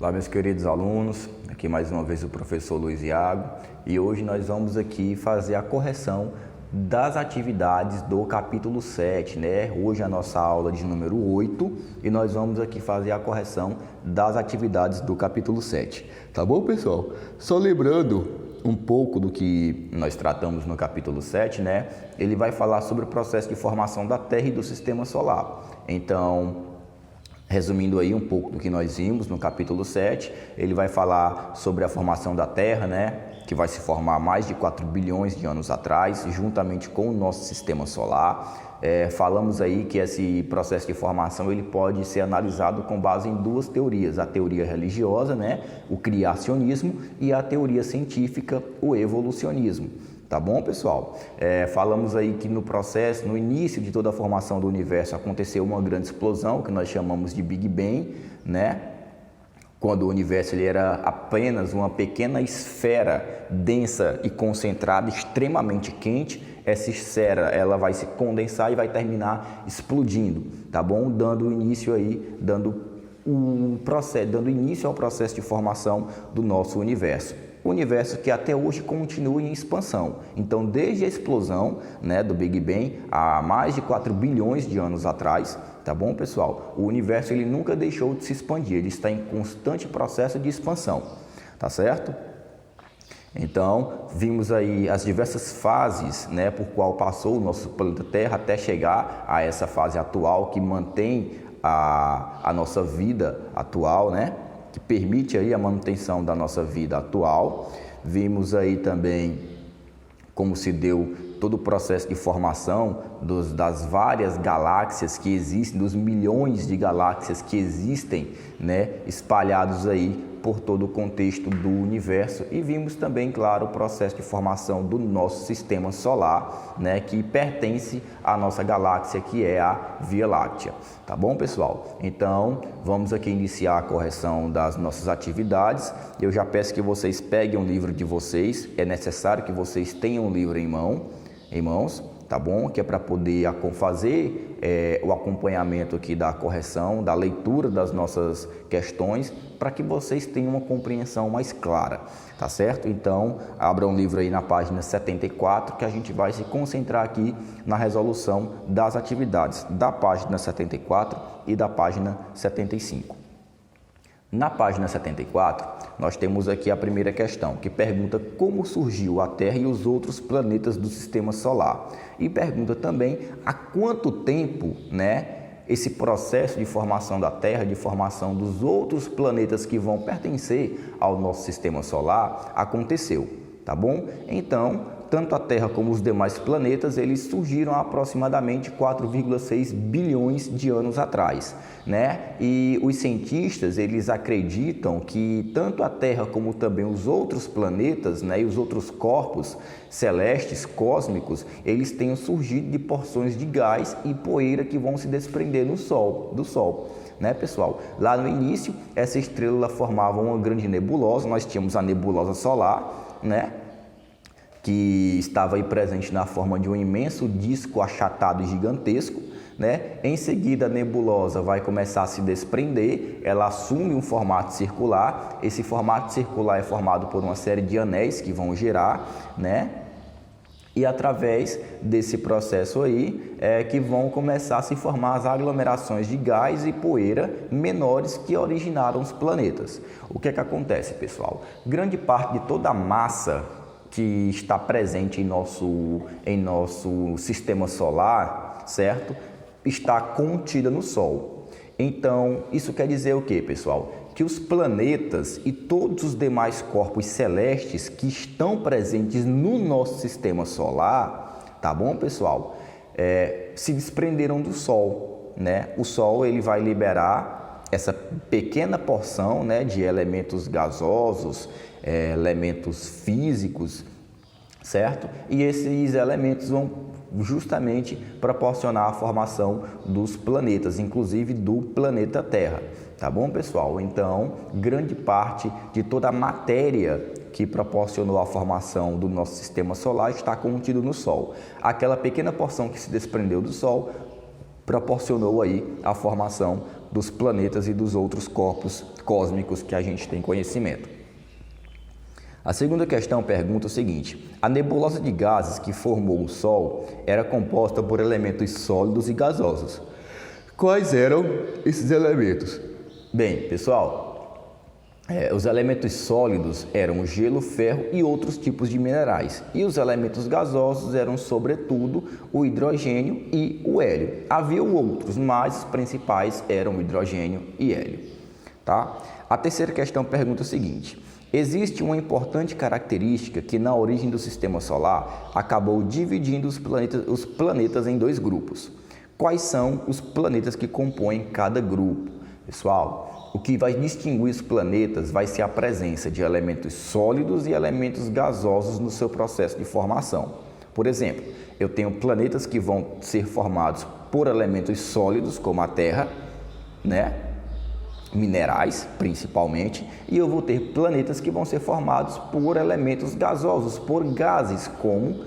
Olá, meus queridos alunos, aqui mais uma vez o professor Luiz Iago e hoje nós vamos aqui fazer a correção das atividades do capítulo 7, né? Hoje a nossa aula de número 8 e nós vamos aqui fazer a correção das atividades do capítulo 7, tá bom, pessoal? Só lembrando um pouco do que nós tratamos no capítulo 7, né? Ele vai falar sobre o processo de formação da Terra e do Sistema Solar. Então, resumindo aí um pouco do que nós vimos no capítulo 7, ele vai falar sobre a formação da Terra, né, que vai se formar mais de 4 bilhões de anos atrás, juntamente com o nosso sistema solar. Falamos aí que esse processo de formação ele pode ser analisado com base em duas teorias, a teoria religiosa, né, o criacionismo, e a teoria científica, o evolucionismo. Tá bom, pessoal? Falamos aí que no processo, no início de toda a formação do universo, aconteceu uma grande explosão, que nós chamamos de Big Bang, né? Quando o universo ele era apenas uma pequena esfera densa e concentrada, extremamente quente. Essa esfera ela vai se condensar e vai terminar explodindo, tá bom? Dando início ao processo de formação do nosso universo. O universo que até hoje continua em expansão. Então, desde a explosão, né, do Big Bang, há mais de 4 bilhões de anos atrás, tá bom, pessoal? O universo ele nunca deixou de se expandir, ele está em constante processo de expansão, tá certo? Então, vimos aí as diversas fases, né, por qual passou o nosso planeta Terra até chegar a essa fase atual que mantém a nossa vida atual, né? Que permite aí a manutenção da nossa vida atual. Vimos aí também como se deu todo o processo de formação das várias galáxias que existem, dos milhões de galáxias que existem, né, espalhados aí por todo o contexto do universo. E vimos também, claro, o processo de formação do nosso sistema solar, né, que pertence à nossa galáxia, que é a Via Láctea. Tá bom, pessoal? Então, vamos aqui iniciar a correção das nossas atividades. Eu já peço que vocês peguem um livro de vocês. É necessário que vocês tenham um livro em mãos, tá bom? Que é para poder fazer o acompanhamento aqui da correção, da leitura das nossas questões, para que vocês tenham uma compreensão mais clara, tá certo? Então, abra um livro aí na página 74, que a gente vai se concentrar aqui na resolução das atividades da página 74 e da página 75. Na página 74, nós temos aqui a primeira questão, que pergunta como surgiu a Terra e os outros planetas do Sistema Solar. E pergunta também há quanto tempo, né, esse processo de formação da Terra, de formação dos outros planetas que vão pertencer ao nosso Sistema Solar, aconteceu, tá bom? Então, tanto a Terra como os demais planetas, eles surgiram há aproximadamente 4,6 bilhões de anos atrás, né? E os cientistas, eles acreditam que tanto a Terra como também os outros planetas, né, e os outros corpos celestes, cósmicos, eles tenham surgido de porções de gás e poeira que vão se desprender do Sol. Né, pessoal? Lá no início, essa estrela formava uma grande nebulosa, nós tínhamos a nebulosa solar, né, que estava aí presente na forma de um imenso disco achatado e gigantesco, né? Em seguida, a nebulosa vai começar a se desprender, ela assume um formato circular. Esse formato circular é formado por uma série de anéis que vão girar, né? E através desse processo aí que vão começar a se formar as aglomerações de gás e poeira menores que originaram os planetas. O que é que acontece, pessoal? Grande parte de toda a massa que está presente em nosso sistema solar, certo? Está contida no Sol. Então, isso quer dizer o quê, pessoal? Que os planetas e todos os demais corpos celestes que estão presentes no nosso sistema solar, tá bom, pessoal? Se desprenderam do Sol, né? O Sol ele vai liberar essa pequena porção, né, de elementos gasosos, elementos físicos, certo? E esses elementos vão justamente proporcionar a formação dos planetas, inclusive do planeta Terra, tá bom, pessoal? Então, grande parte de toda a matéria que proporcionou a formação do nosso sistema solar está contido no Sol. Aquela pequena porção que se desprendeu do Sol proporcionou aí a formação dos planetas e dos outros corpos cósmicos que a gente tem conhecimento. A segunda questão pergunta o seguinte: a nebulosa de gases que formou o Sol era composta por elementos sólidos e gasosos. Quais eram esses elementos? Bem, pessoal, os elementos sólidos eram o gelo, ferro e outros tipos de minerais. E os elementos gasosos eram, sobretudo, o hidrogênio e o hélio. Havia outros, mas os principais eram o hidrogênio e hélio. Tá? A terceira questão pergunta o seguinte: existe uma importante característica que na origem do Sistema Solar acabou dividindo os planetas em dois grupos. Quais são os planetas que compõem cada grupo? Pessoal, o que vai distinguir os planetas vai ser a presença de elementos sólidos e elementos gasosos no seu processo de formação. Por exemplo, eu tenho planetas que vão ser formados por elementos sólidos, como a Terra, né? Minerais, principalmente, e eu vou ter planetas que vão ser formados por elementos gasosos, por gases, como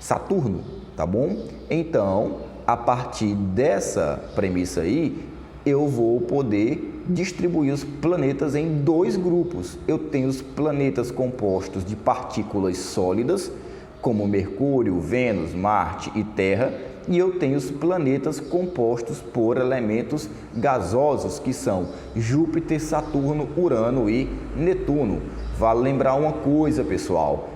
Saturno, tá bom? Então, a partir dessa premissa aí, eu vou poder distribuir os planetas em dois grupos. Eu tenho os planetas compostos de partículas sólidas, como Mercúrio, Vênus, Marte e Terra, e eu tenho os planetas compostos por elementos gasosos, que são Júpiter, Saturno, Urano e Netuno. Vale lembrar uma coisa, pessoal,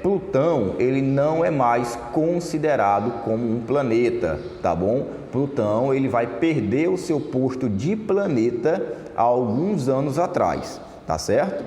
Plutão ele não é mais considerado como um planeta, tá bom? Plutão ele vai perder o seu posto de planeta há alguns anos atrás, tá certo?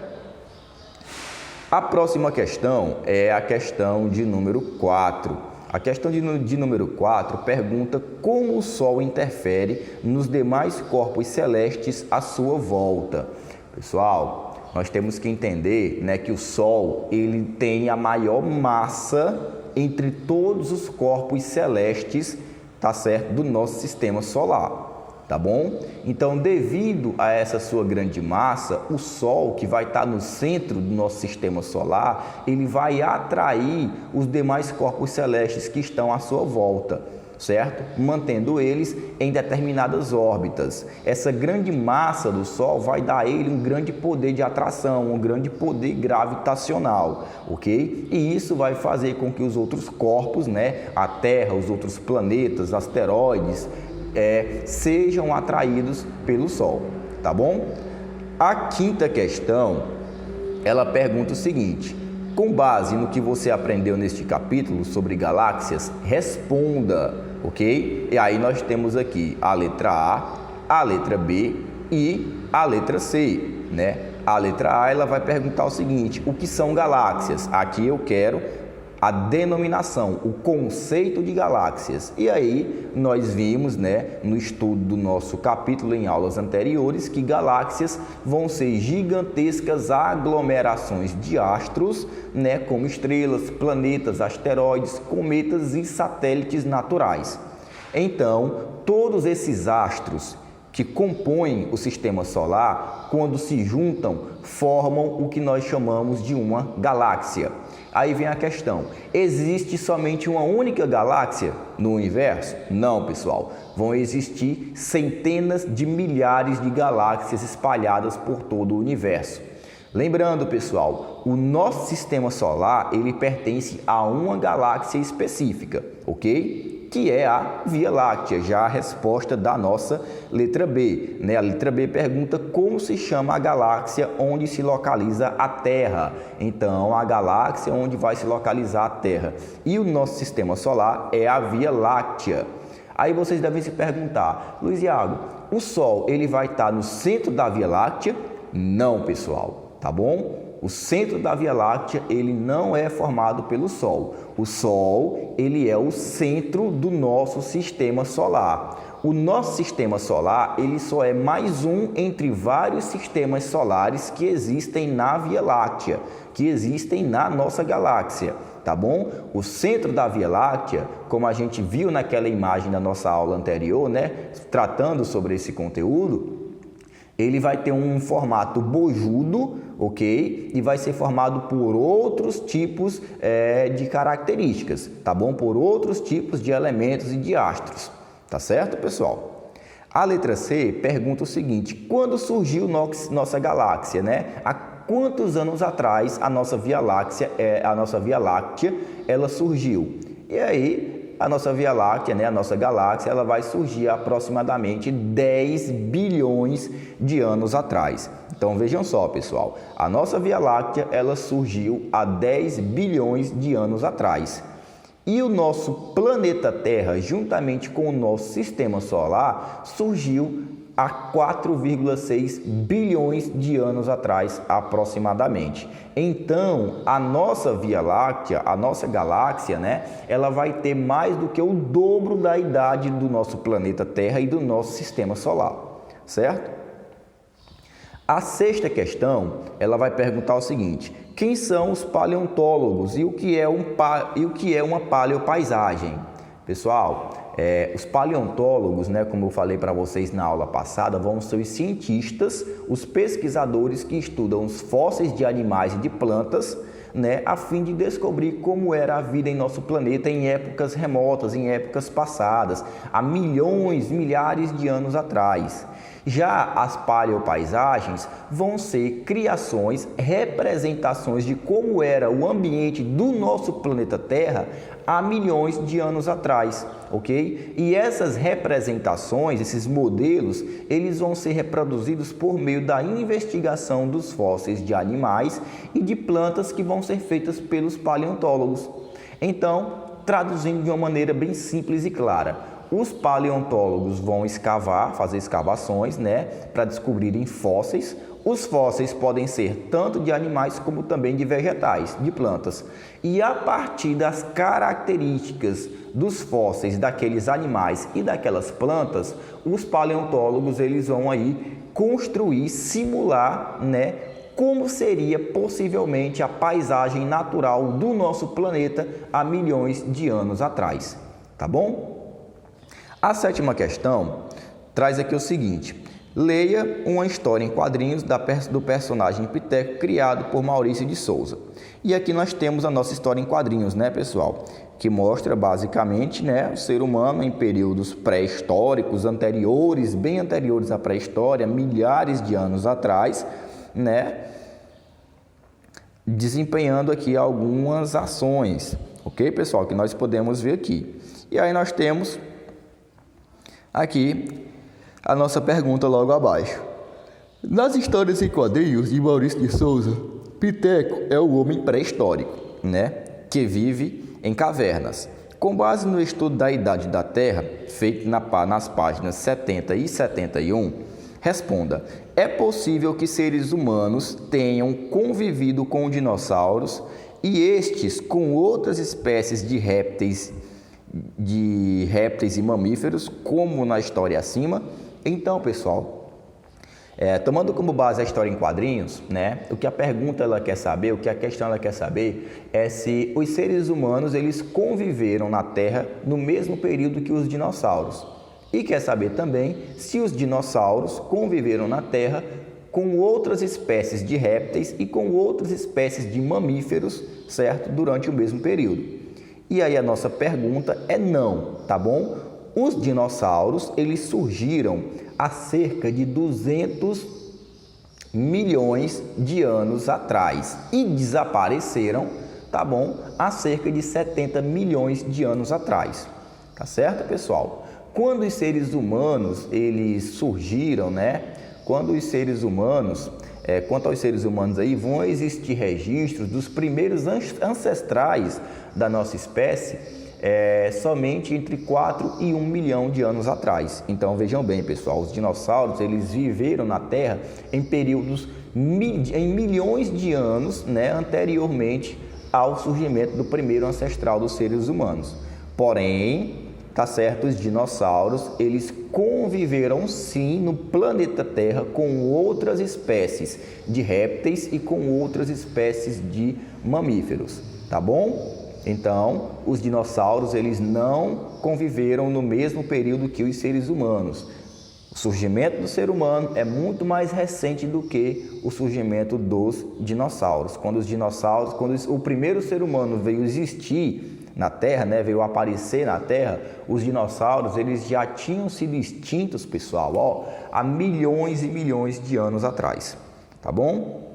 A próxima questão é a questão de número 4. A questão de número 4 pergunta como o Sol interfere nos demais corpos celestes à sua volta. Pessoal, nós temos que entender, né, que o Sol ele tem a maior massa entre todos os corpos celestes, tá certo, do nosso sistema solar. Tá bom? Então, devido a essa sua grande massa, o Sol, que vai estar no centro do nosso sistema solar, ele vai atrair os demais corpos celestes que estão à sua volta, certo? Mantendo eles em determinadas órbitas. Essa grande massa do Sol vai dar a ele um grande poder de atração, um grande poder gravitacional, ok? E isso vai fazer com que os outros corpos, né, a Terra, os outros planetas, asteroides, sejam atraídos pelo Sol, tá bom? A quinta questão, ela pergunta o seguinte: com base no que você aprendeu neste capítulo sobre galáxias, responda, ok? E aí nós temos aqui a letra A letra B e a letra C, né? A letra A ela vai perguntar o seguinte: o que são galáxias? Aqui eu quero a denominação, o conceito de galáxias. E aí nós vimos, né, no estudo do nosso capítulo em aulas anteriores, que galáxias vão ser gigantescas aglomerações de astros, né, como estrelas, planetas, asteroides, cometas e satélites naturais. Então, todos esses astros que compõem o sistema solar, quando se juntam, formam o que nós chamamos de uma galáxia. Aí vem a questão: existe somente uma única galáxia no universo? Não, pessoal. Vão existir centenas de milhares de galáxias espalhadas por todo o universo. Lembrando, pessoal, o nosso sistema solar ele pertence a uma galáxia específica, ok? Que é a Via Láctea, já a resposta da nossa letra B, né? A letra B pergunta como se chama a galáxia onde se localiza a Terra. Então, a galáxia onde vai se localizar a Terra. E o nosso sistema solar é a Via Láctea. Aí vocês devem se perguntar: Luiz Iago, o Sol ele vai estar no centro da Via Láctea? Não, pessoal, tá bom? O centro da Via Láctea ele não é formado pelo Sol. O Sol ele é o centro do nosso sistema solar. O nosso sistema solar ele só é mais um entre vários sistemas solares que existem na Via Láctea, que existem na nossa galáxia, tá bom? O centro da Via Láctea, como a gente viu naquela imagem da nossa aula anterior, né, tratando sobre esse conteúdo, ele vai ter um formato bojudo, ok? E vai ser formado por outros tipos de características, tá bom? Por outros tipos de elementos e de astros, tá certo, pessoal? A letra C pergunta o seguinte: quando surgiu nossa galáxia, né? Há quantos anos atrás a nossa Via Láctea, ela surgiu? E aí, a nossa Via Láctea, né, a nossa galáxia, ela vai surgir aproximadamente 10 bilhões de anos atrás. Então, vejam só, pessoal, a nossa Via Láctea, ela surgiu há 10 bilhões de anos atrás. E o nosso planeta Terra, juntamente com o nosso sistema solar, surgiu há 4,6 bilhões de anos atrás, aproximadamente. Então, a nossa Via Láctea, a nossa galáxia, né, ela vai ter mais do que o dobro da idade do nosso planeta Terra e do nosso sistema solar, certo? A sexta questão, ela vai perguntar o seguinte: quem são os paleontólogos e o que é uma paleopaisagem? Pessoal, os paleontólogos, né, como eu falei para vocês na aula passada, vão ser os cientistas, os pesquisadores que estudam os fósseis de animais e de plantas, né, a fim de descobrir como era a vida em nosso planeta em épocas remotas, em épocas passadas, há milhões, milhares de anos atrás. Já as paleopaisagens vão ser criações, representações de como era o ambiente do nosso planeta Terra há milhões de anos atrás, ok? E essas representações, esses modelos, eles vão ser reproduzidos por meio da investigação dos fósseis de animais e de plantas que vão ser feitas pelos paleontólogos. Então, traduzindo de uma maneira bem simples e clara, os paleontólogos vão escavar, fazer escavações, né, para descobrirem fósseis. Os fósseis podem ser tanto de animais como também de vegetais, de plantas. E a partir das características dos fósseis daqueles animais e daquelas plantas, os paleontólogos eles vão aí construir, simular, né, como seria possivelmente a paisagem natural do nosso planeta há milhões de anos atrás, tá bom? A sétima questão traz aqui o seguinte: leia uma história em quadrinhos do personagem Piteco, criado por Maurício de Souza. E aqui nós temos a nossa história em quadrinhos, né, pessoal? Que mostra basicamente, né, o ser humano em períodos pré-históricos, anteriores, bem anteriores à pré-história, milhares de anos atrás, né, desempenhando aqui algumas ações, ok, pessoal? Que nós podemos ver aqui. E aí nós temos aqui a nossa pergunta logo abaixo. Nas histórias em quadrinhos de Maurício de Souza, Piteco é o homem pré-histórico, né, que vive em cavernas. Com base no estudo da idade da Terra, feito nas páginas 70 e 71, responda: é possível que seres humanos tenham convivido com dinossauros e estes com outras espécies de répteis e mamíferos, como na história acima? Então, pessoal, tomando como base a história em quadrinhos, né, o que a pergunta ela quer saber, o que a questão ela quer saber é se os seres humanos eles conviveram na Terra no mesmo período que os dinossauros. E quer saber também se os dinossauros conviveram na Terra com outras espécies de répteis e com outras espécies de mamíferos, certo? Durante o mesmo período. E aí a nossa pergunta é não, tá bom? Os dinossauros, eles surgiram há cerca de 200 milhões de anos atrás e desapareceram, tá bom? Há cerca de 70 milhões de anos atrás, tá certo, pessoal? Quando os seres humanos, eles surgiram, né? Quanto aos seres humanos aí, vão existir registros dos primeiros ancestrais da nossa espécie somente entre 4 e 1 milhão de anos atrás. Então, vejam bem, pessoal, os dinossauros, eles viveram na Terra em períodos, em milhões de anos, né, anteriormente ao surgimento do primeiro ancestral dos seres humanos. Porém, tá certo, os dinossauros, eles conviveram sim no planeta Terra com outras espécies de répteis e com outras espécies de mamíferos, tá bom? Então, os dinossauros, eles não conviveram no mesmo período que os seres humanos. O surgimento do ser humano é muito mais recente do que o surgimento dos dinossauros. Quando o primeiro ser humano veio existir na Terra, né, veio aparecer na Terra, os dinossauros eles já tinham sido extintos, pessoal, ó, há milhões e milhões de anos atrás, tá bom?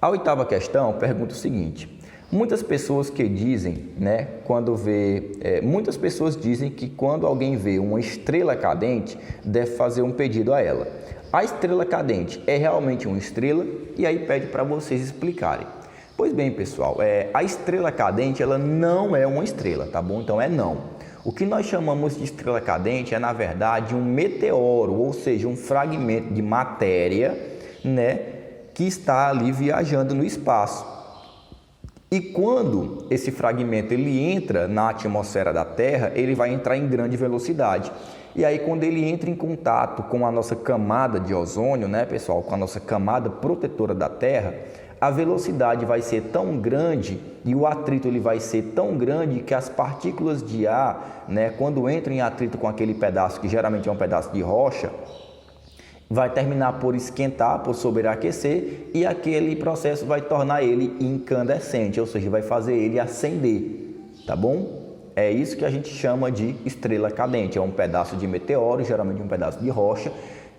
A oitava questão pergunta o seguinte: muitas pessoas que dizem, né, muitas pessoas dizem que quando alguém vê uma estrela cadente, deve fazer um pedido a ela. A estrela cadente é realmente uma estrela? E aí pede para vocês explicarem. Pois bem, pessoal, a estrela cadente ela não é uma estrela, tá bom? Então é não. O que nós chamamos de estrela cadente é, na verdade, um meteoro, ou seja, um fragmento de matéria, né, que está ali viajando no espaço. E quando esse fragmento ele entra na atmosfera da Terra, ele vai entrar em grande velocidade. E aí quando ele entra em contato com a nossa camada de ozônio, né, pessoal, com a nossa camada protetora da Terra, a velocidade vai ser tão grande e o atrito ele vai ser tão grande que as partículas de ar, né, quando entram em atrito com aquele pedaço, que geralmente é um pedaço de rocha, vai terminar por esquentar, por sobreaquecer, e aquele processo vai tornar ele incandescente, ou seja, vai fazer ele acender, tá bom? É isso que a gente chama de estrela cadente, é um pedaço de meteoro, geralmente um pedaço de rocha,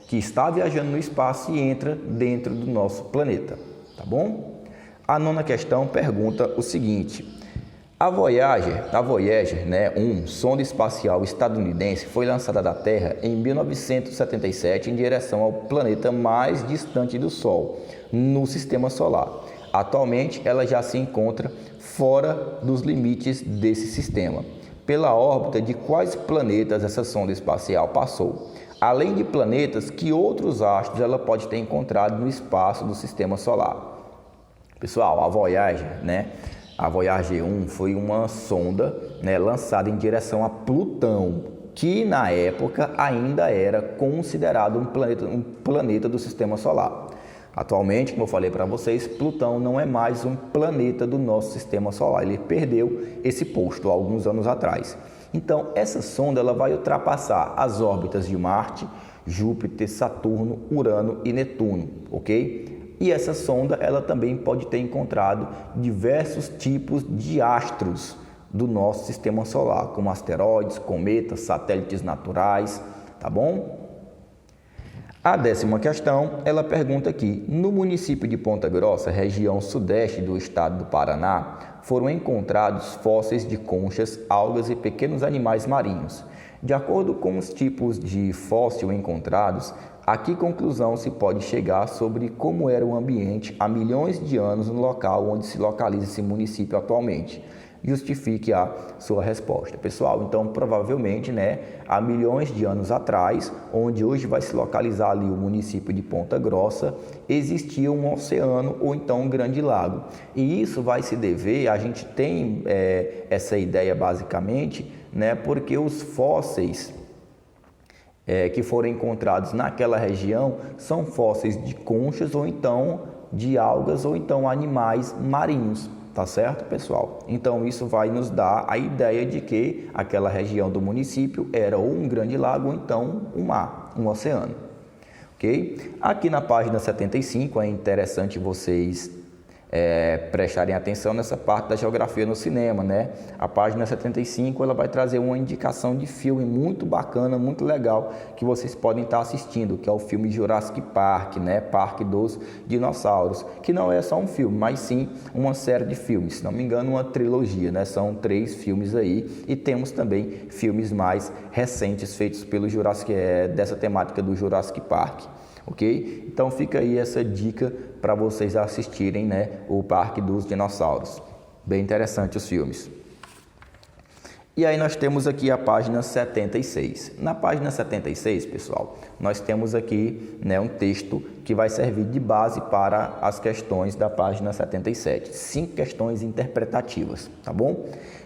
que está viajando no espaço e entra dentro do nosso planeta, tá bom? A nona questão pergunta o seguinte: a Voyager, né, sonda espacial estadunidense, foi lançada da Terra em 1977 em direção ao planeta mais distante do Sol, no Sistema Solar. Atualmente, ela já se encontra fora dos limites desse sistema. Pela órbita de quais planetas essa sonda espacial passou? Além de planetas, que outros astros ela pode ter encontrado no espaço do Sistema Solar? Pessoal, a Voyager, né? A Voyager 1 foi uma sonda, né, lançada em direção a Plutão, que na época ainda era considerado um planeta do Sistema Solar. Atualmente, como eu falei para vocês, Plutão não é mais um planeta do nosso Sistema Solar, ele perdeu esse posto há alguns anos atrás. Então, essa sonda ela vai ultrapassar as órbitas de Marte, Júpiter, Saturno, Urano e Netuno, ok? E essa sonda ela também pode ter encontrado diversos tipos de astros do nosso Sistema Solar, como asteroides, cometas, satélites naturais, tá bom? A 10ª questão, ela pergunta aqui: no município de Ponta Grossa, região sudeste do estado do Paraná, foram encontrados fósseis de conchas, algas e pequenos animais marinhos. De acordo com os tipos de fóssil encontrados, a que conclusão se pode chegar sobre como era o ambiente há milhões de anos no local onde se localiza esse município atualmente? Justifique a sua resposta. Pessoal, então provavelmente, né, há milhões de anos atrás, onde hoje vai se localizar ali o município de Ponta Grossa, existia um oceano ou então um grande lago. E isso vai se dever, a gente tem essa ideia basicamente, né, porque os fósseis que foram encontrados naquela região são fósseis de conchas ou então de algas ou então animais marinhos, tá certo, pessoal? Então isso vai nos dar a ideia de que aquela região do município era ou um grande lago ou então um mar, um oceano, ok? Aqui na página 75 é interessante vocês prestarem atenção nessa parte da geografia no cinema, né? A página 75 ela vai trazer uma indicação de filme muito bacana, muito legal, que vocês podem estar assistindo, que é o filme Jurassic Park, né? Parque dos Dinossauros, que não é só um filme, mas sim uma série de filmes, se não me engano uma trilogia, né? São 3 filmes aí, e temos também filmes mais recentes feitos pelo Jurassic, dessa temática do Jurassic Park. Ok? Então fica aí essa dica para vocês assistirem, né, o Parque dos Dinossauros. Bem interessante os filmes. E aí nós temos aqui a página 76. Na página 76, pessoal, nós temos aqui, né, um texto que vai servir de base para as questões da página 77. 5 questões interpretativas, tá bom?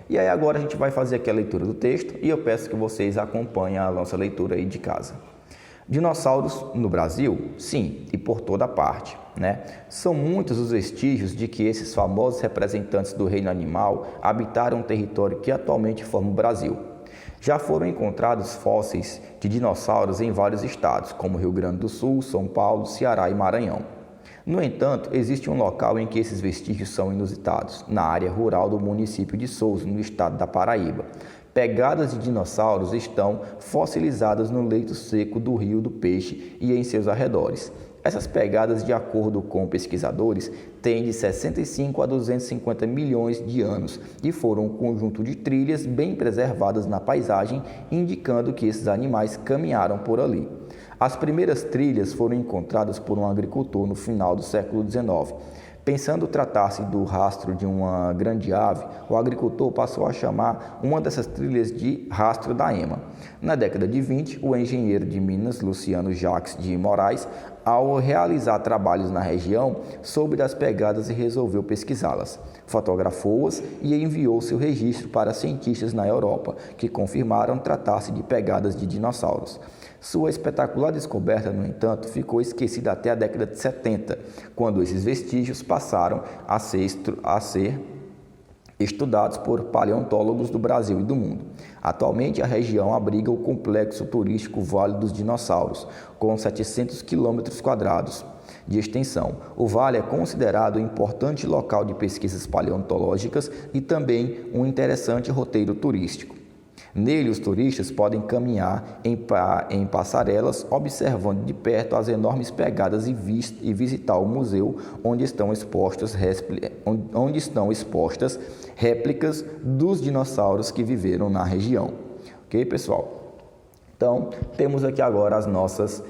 E aí agora a gente vai fazer aqui a leitura do texto e eu peço que vocês acompanhem a nossa leitura aí de casa. Dinossauros no Brasil? Sim, e por toda parte, né? São muitos os vestígios de que esses famosos representantes do reino animal habitaram um território que atualmente forma o Brasil. Já foram encontrados fósseis de dinossauros em vários estados, como Rio Grande do Sul, São Paulo, Ceará e Maranhão. No entanto, existe um local em que esses vestígios são inusitados, na área rural do município de Sousa, no estado da Paraíba. Pegadas de dinossauros estão fossilizadas no leito seco do Rio do Peixe e em seus arredores. Essas pegadas, de acordo com pesquisadores, têm de 65 a 250 milhões de anos e foram um conjunto de trilhas bem preservadas na paisagem, indicando que esses animais caminharam por ali. As primeiras trilhas foram encontradas por um agricultor no final do século XIX. Pensando tratar-se do rastro de uma grande ave, o agricultor passou a chamar uma dessas trilhas de rastro da ema. Na década de 20, o engenheiro de Minas, Luciano Jacques de Moraes, ao realizar trabalhos na região, soube das pegadas e resolveu pesquisá-las. Fotografou-as e enviou seu registro para cientistas na Europa, que confirmaram tratar-se de pegadas de dinossauros. Sua espetacular descoberta, no entanto, ficou esquecida até a década de 70, quando esses vestígios passaram a ser estudados por paleontólogos do Brasil e do mundo. Atualmente, a região abriga o complexo turístico Vale dos Dinossauros, com 700 km² de extensão. O vale é considerado um importante local de pesquisas paleontológicas e também um interessante roteiro turístico. Nele, os turistas podem caminhar em passarelas, observando de perto as enormes pegadas e visitar o museu onde estão expostas réplicas dos dinossauros que viveram na região. Ok, pessoal? Então, temos aqui agora as nossas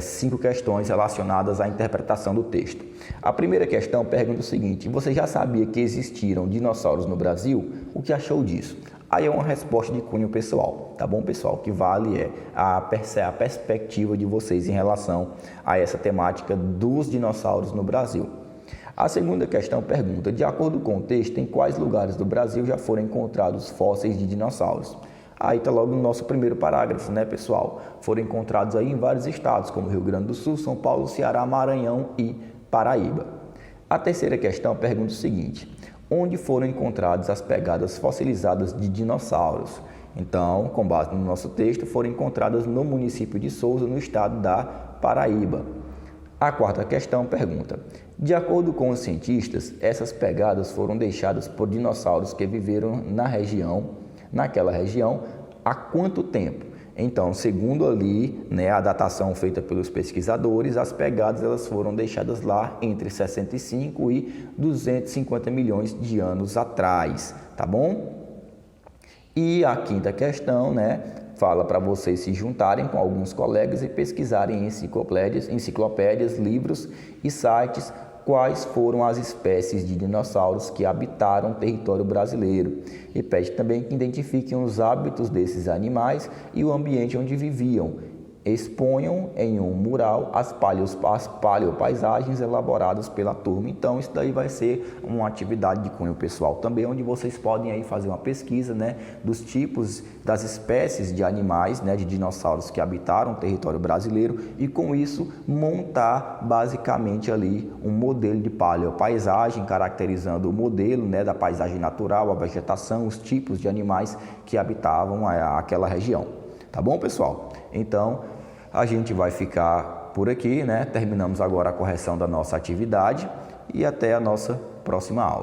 5 questões relacionadas à interpretação do texto. A primeira questão pergunta o seguinte: você já sabia que existiram dinossauros no Brasil? O que achou disso? Aí é uma resposta de cunho pessoal, tá bom, pessoal? O que vale é a perspectiva de vocês em relação a essa temática dos dinossauros no Brasil. A segunda questão pergunta: de acordo com o texto, em quais lugares do Brasil já foram encontrados fósseis de dinossauros? Aí está logo no nosso primeiro parágrafo, né, pessoal? Foram encontrados aí em vários estados, como Rio Grande do Sul, São Paulo, Ceará, Maranhão e Paraíba. A terceira questão pergunta o seguinte: onde foram encontradas as pegadas fossilizadas de dinossauros? Então, com base no nosso texto, foram encontradas no município de Sousa, no estado da Paraíba. A quarta questão pergunta: de acordo com os cientistas, essas pegadas foram deixadas por dinossauros que viveram naquela região, há quanto tempo? Então, segundo ali, né, a datação feita pelos pesquisadores, as pegadas elas foram deixadas lá entre 65 e 250 milhões de anos atrás, tá bom? E a quinta questão, né, fala para vocês se juntarem com alguns colegas e pesquisarem em enciclopédias, livros e sites quais foram as espécies de dinossauros que habitaram o território brasileiro. E pede também que identifiquem os hábitos desses animais e o ambiente onde viviam. Exponham em um mural as paleopaisagens elaboradas pela turma. Então, isso daí vai ser uma atividade de cunho pessoal também, onde vocês podem aí fazer uma pesquisa, né, dos tipos, das espécies de animais, né, de dinossauros que habitaram o território brasileiro e, com isso, montar basicamente ali um modelo de paleopaisagem, caracterizando o modelo, né, da paisagem natural, a vegetação, os tipos de animais que habitavam aquela região. Tá bom, pessoal? Então, a gente vai ficar por aqui, né? Terminamos agora a correção da nossa atividade e até a nossa próxima aula.